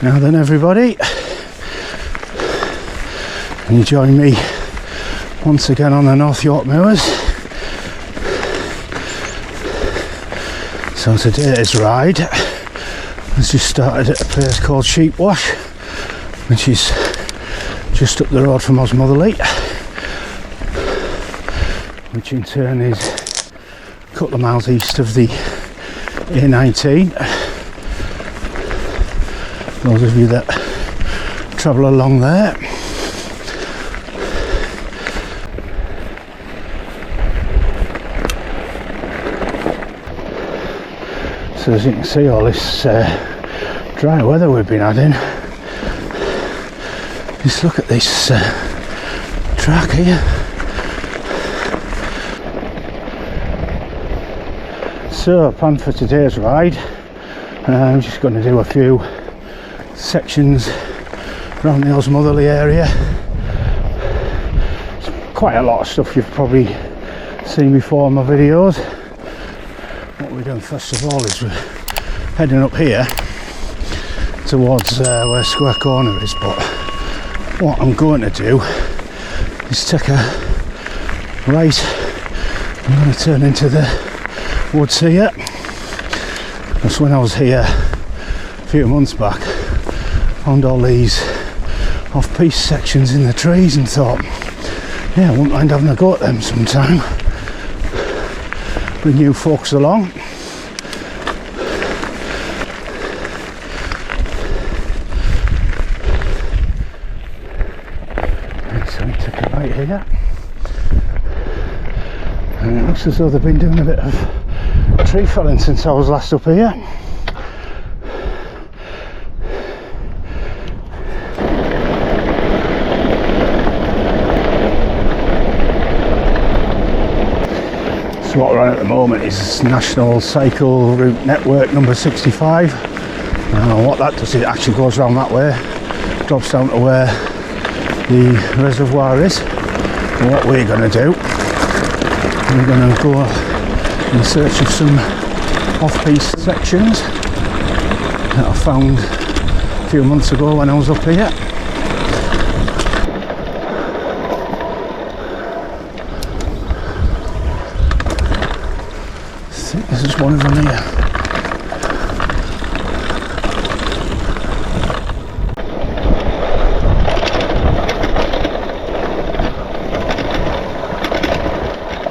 Now then everybody, can you join me once again on the North Yorkshire Moors? So today's ride has just started at a place called Sheepwash, which is just up the road from Osmotherley, which in turn is a couple of miles east of the A19. Those of you that travel along there. So as you can see, all this dry weather we've been having. Just look at this track here. So, plan for today's ride. I'm just going to do a few sections around the Osmotherley area. It's quite a lot of stuff you've probably seen before in my videos. What we're doing first of all is we're heading up here towards where Square Corner is, but what I'm going to do is take a right. I'm going to turn into the woods here. That's when I was here a few months back, found all these off-piste sections in the trees and thought, yeah, I wouldn't mind having a go at them sometime. Bring you folks along. So we took it right here, and it looks as though they've been doing a bit of tree felling since I was last up here. So what we're on at the moment is National Cycle Route Network number 65. What that does is it actually goes around that way, drops down to where the reservoir is. And what we're going to do, we're going to go in search of some off-piste sections that I found a few months ago when I was up here. I think this is one of them here.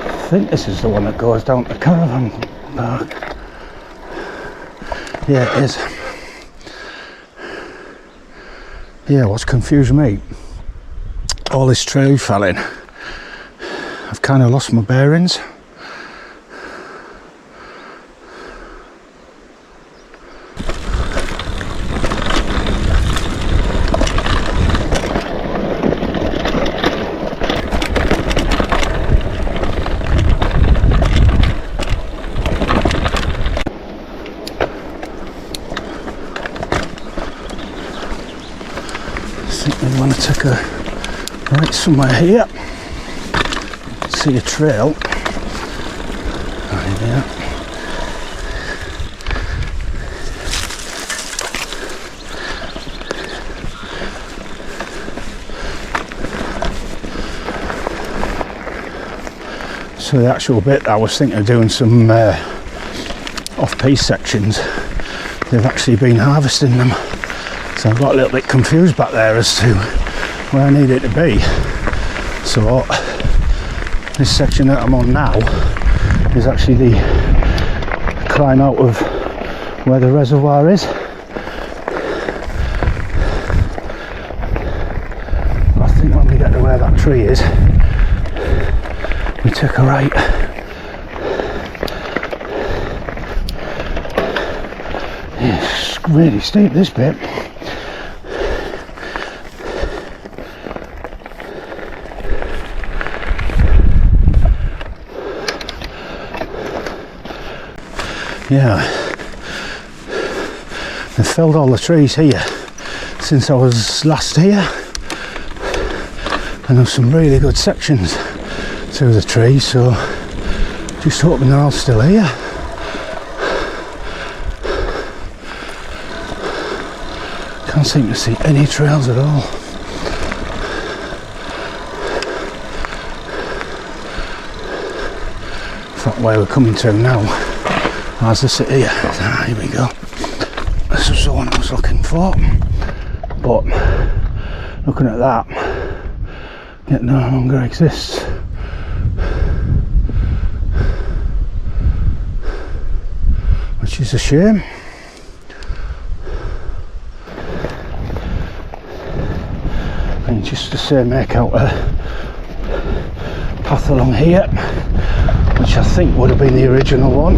I think this is the one that goes down to the caravan park. Yeah, it is. Yeah, what's confused me, all this tree felling, I've kind of lost my bearings. I want to take a right somewhere here. See a trail right there. So the actual bit that I was thinking of doing some off-piste sections, they've actually been harvesting them. So I got a little bit confused back there as to where I need it to be. So this section that I'm on now is actually the climb out of where the reservoir is. I think when we get to where that tree is, we take a right. Yeah, it's really steep, this bit. Yeah, they've felled all the trees here since I was last here, and there's some really good sections through the trees, so just hoping they're all still here. Can't seem to see any trails at all. That's where we're coming to now. As the city, here we go. This was the one I was looking for. But looking at that, it no longer exists. Which is a shame. And just to say, make out a path along here, which I think would have been the original one.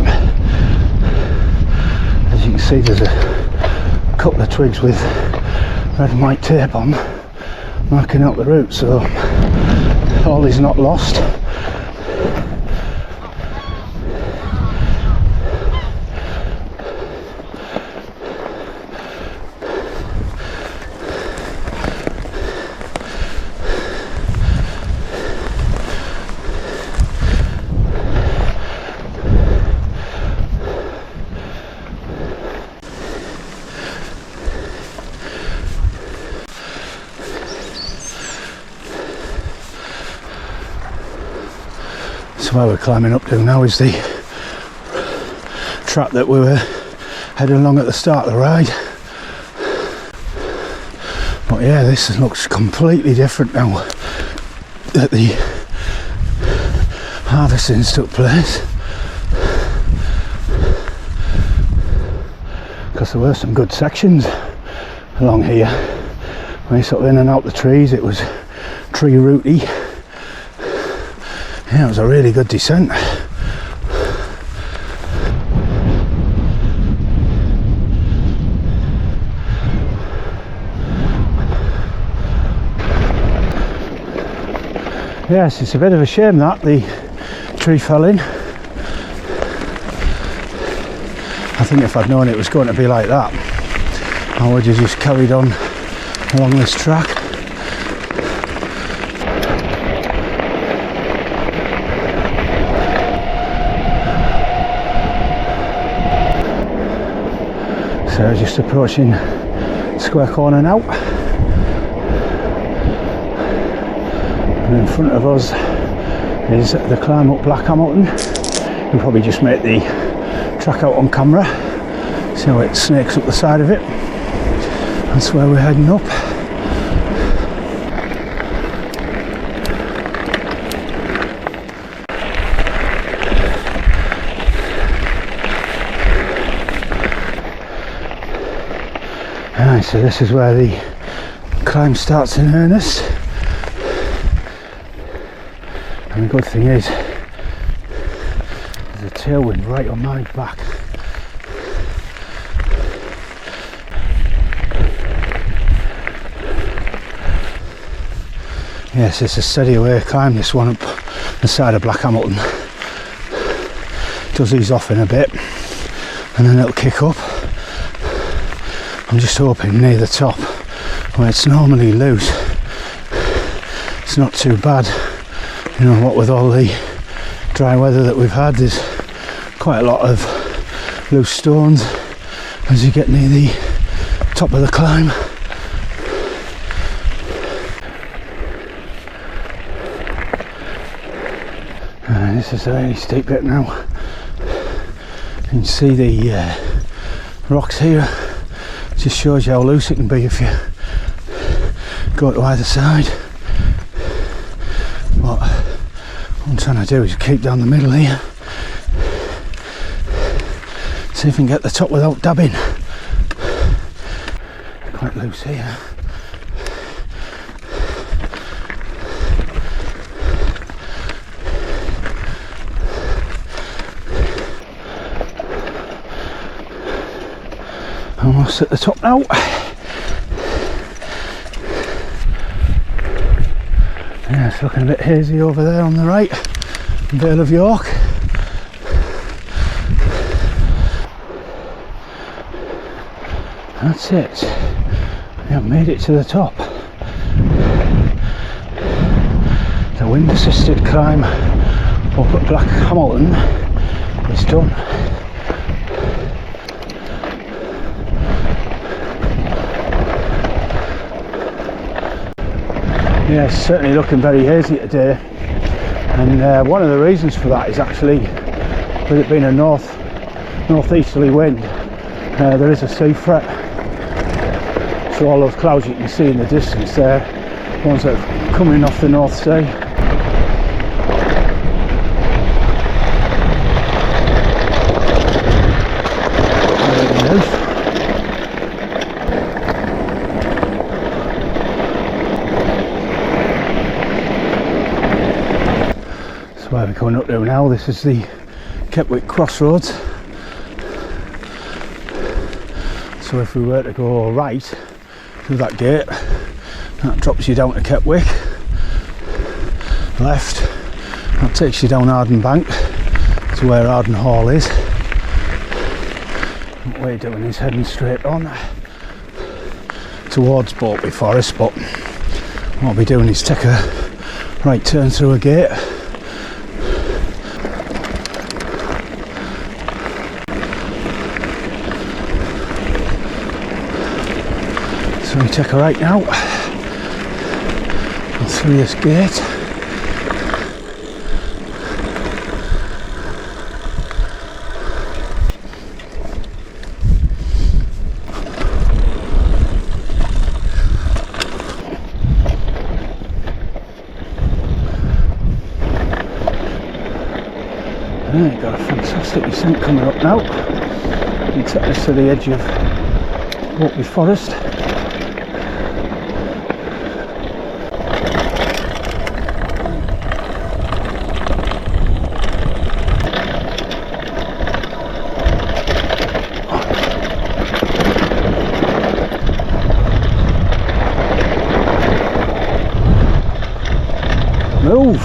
As you can see, there's a couple of twigs with red and white tape on, marking out the route, so all is not lost. So where we're climbing up to now is the track that we were heading along at the start of the ride. But yeah, this looks completely different now that the harvesting's took place. Because there were some good sections along here. When you sort of in and out the trees, it was tree rooty. Yeah, it was a really good descent. Yes, it's a bit of a shame that the tree fell in. I think if I'd known it was going to be like that, I would have just carried on along this track. So just approaching Square Corner now, and in front of us is the climb up Black Hamilton. We'll probably just make the track out on camera, see how it snakes up the side of it. That's where we're heading up. Right, so this is where the climb starts in earnest. And the good thing is, there's a tailwind right on my back. Yes, it's a steady away climb, this one up the side of Black Hamilton. It does ease off in a bit, and then it'll kick up. I'm just hoping near the top, where it's normally loose, it's not too bad. You know what, with all the dry weather that we've had, there's quite a lot of loose stones as you get near the top of the climb. And this is a really steep bit now. You can see the rocks here. Just shows you how loose it can be if you go to either side. What I'm trying to do is keep down the middle here. See if we can get the top without dabbing. Quite loose here. Almost at the top now. Yeah, it's looking a bit hazy over there on the right, Vale of York. That's it. We have made it to the top. The wind assisted climb up at Black Hamilton is done. Yeah, it's certainly looking very hazy today, and one of the reasons for that is actually with it being a northeasterly wind, there is a sea fret, so all those clouds you can see in the distance there, ones that are coming off the North Sea. So where we're going up to now, this is the Kepwick crossroads. So if we were to go right through that gate, that drops you down to Kepwick. Left, that takes you down Arden Bank to where Arden Hall is. What we're doing is heading straight on towards Boltby Forest, but what I'll be doing is take a right turn through a gate. So we take a right now, and through this gate. Right, got a fantastic descent coming up now. You take us to the edge of Boltby Forest. Move!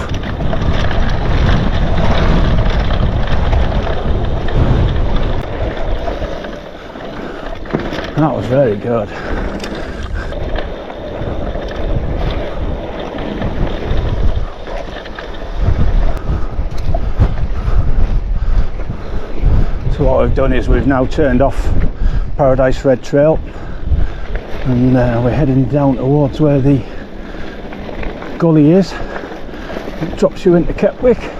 That was very good. So what we've done is we've now turned off Paradise Red Trail, and we're heading down towards where the gully is. It drops you into Kepwick.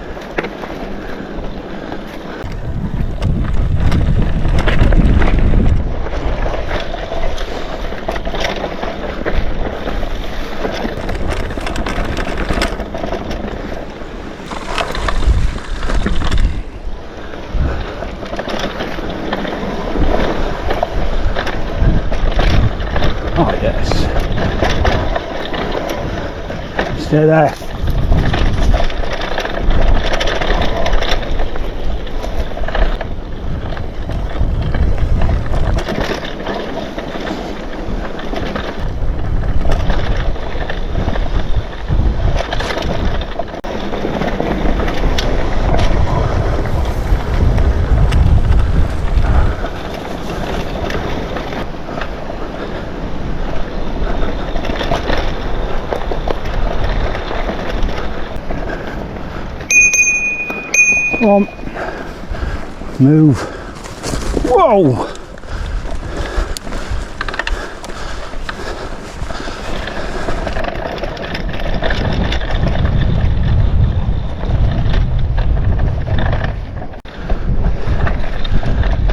Oh yes. Stay there. Come on, move. Whoa!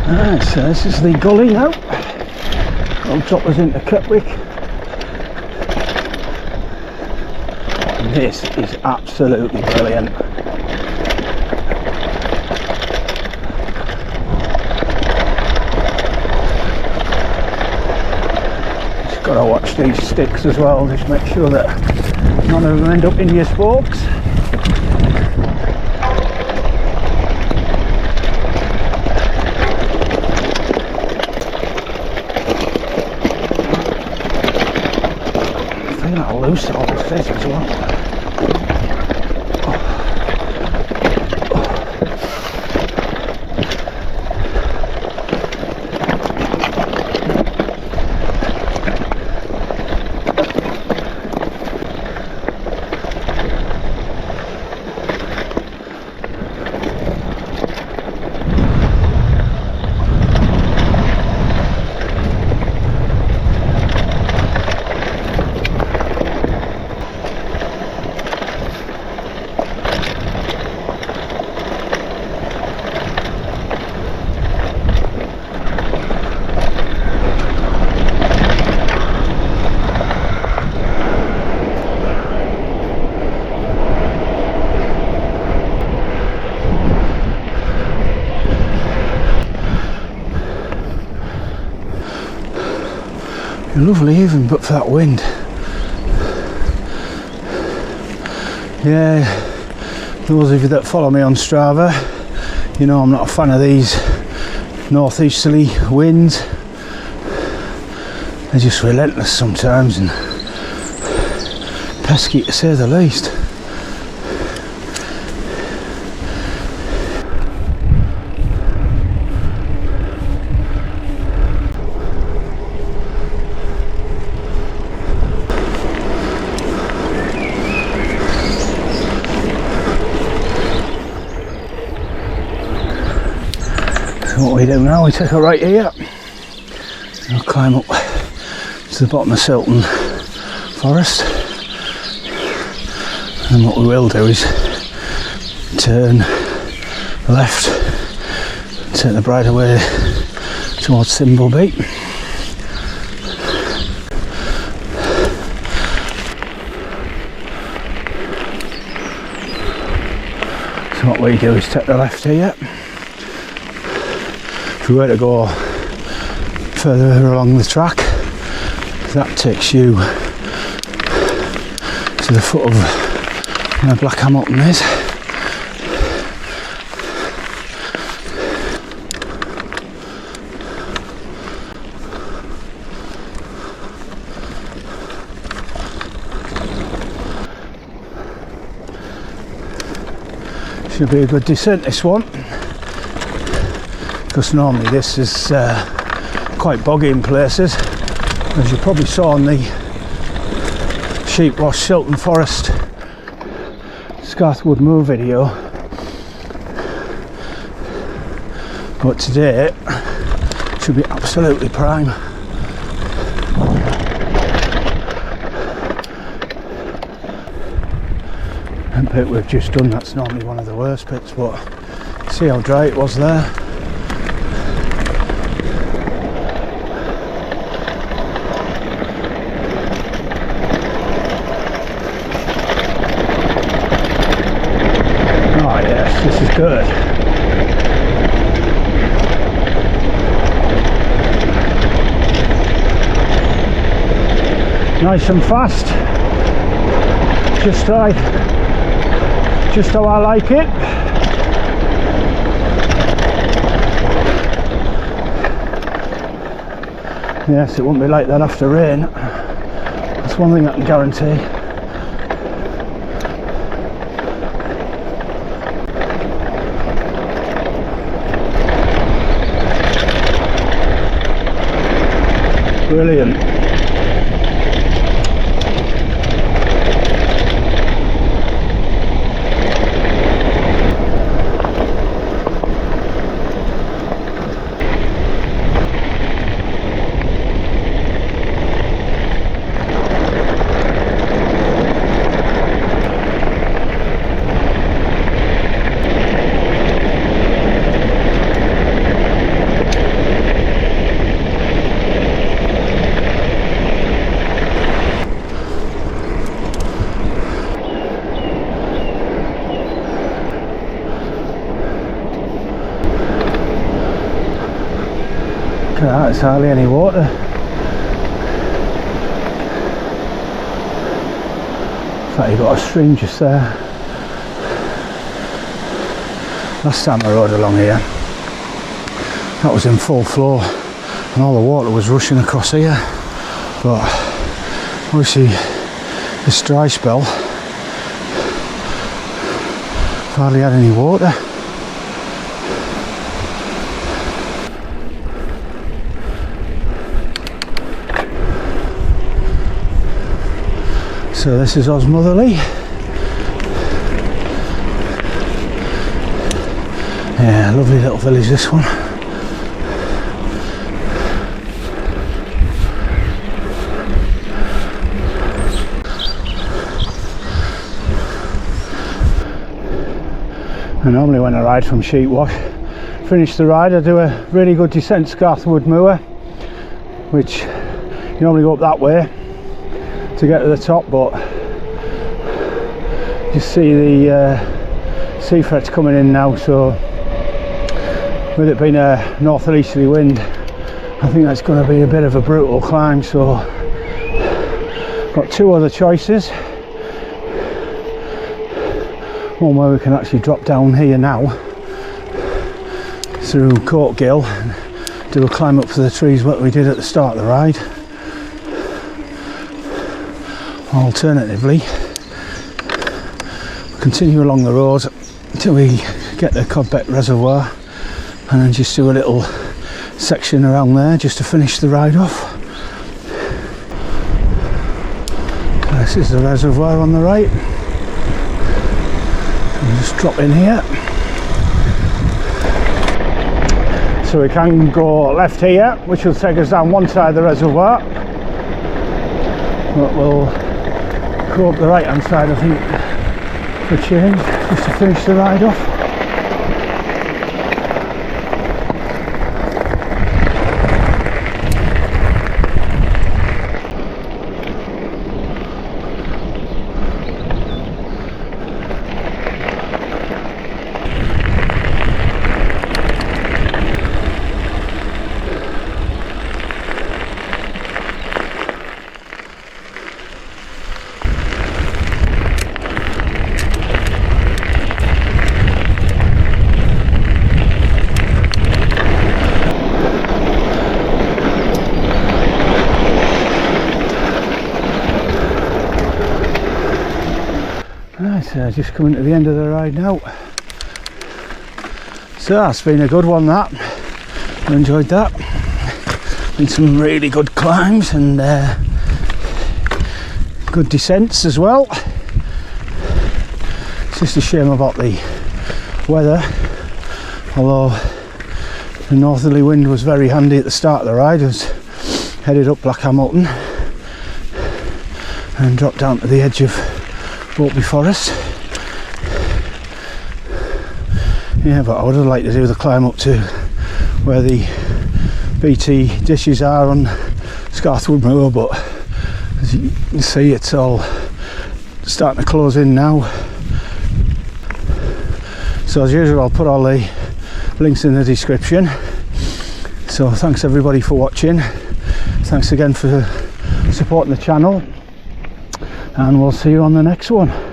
Alright, so this is the gully now. It'll drop us into Kepwick. This is absolutely brilliant. Got to watch these sticks as well, just make sure that none of them end up in your spokes. I think that'll loose all the fish as well. Lovely even, but for that wind. Yeah, those of you that follow me on Strava, you know I'm not a fan of these northeasterly winds. They're just relentless sometimes and pesky to say the least. What we do now, we take a right here and we'll climb up to the bottom of Silton Forest, and what we will do is turn left, take the bridleway towards Swainby. So what we do is take the left here. If we were to go further along the track, that takes you to the foot of where Black Hamilton is. Should be a good descent, this one, because normally this is quite boggy in places, as you probably saw on the Sheepwash Silton Forest Scathwood Moor video. But today it should be absolutely prime. And the pit we've just done, that's normally one of the worst pits, but see how dry it was there. This is good. Nice and fast. Just how I like it. Yes, it won't be like that after rain. That's one thing I can guarantee. Brilliant. Look at that, it's hardly any water. In fact, you've got a stream just there. Last time I rode along here, that was in full flow and all the water was rushing across here. But obviously this dry spell, hardly had any water. So this is Osmotherley. Yeah, lovely little village, this one. And normally when I ride from Sheepwash, finish the ride, I do a really good descent to Scathwood Moor, which you normally go up that way to get to the top, but you see the sea frets coming in now, so with it being a northeasterly wind, I think that's going to be a bit of a brutal climb, so Got two other choices. One where we can actually drop down here now through Court Gill and do a climb up to the trees what we did at the start of the ride. Alternatively, continue along the road until we get to Cod Beck Reservoir and then just do a little section around there just to finish the ride off. This is the reservoir on the right. We'll just drop in here. So we can go left here, which will take us down one side of the reservoir. But we'll go up the right hand side, I think, for a change, just to finish the ride off. Right, just coming to the end of the ride now. So that's been a good one, that. I enjoyed that. Been some really good climbs and good descents as well. It's just a shame about the weather, although the northerly wind was very handy at the start of the ride. I was headed up Black Hamilton and dropped down to the edge of Boltby Forest. Yeah, but I would have liked to do the climb up to where the BT dishes are on Scarthwood Moor, but as you can see, it's all starting to close in now. So as usual, I'll put all the links in the description. So thanks everybody for watching. Thanks again for supporting the channel, and we'll see you on the next one.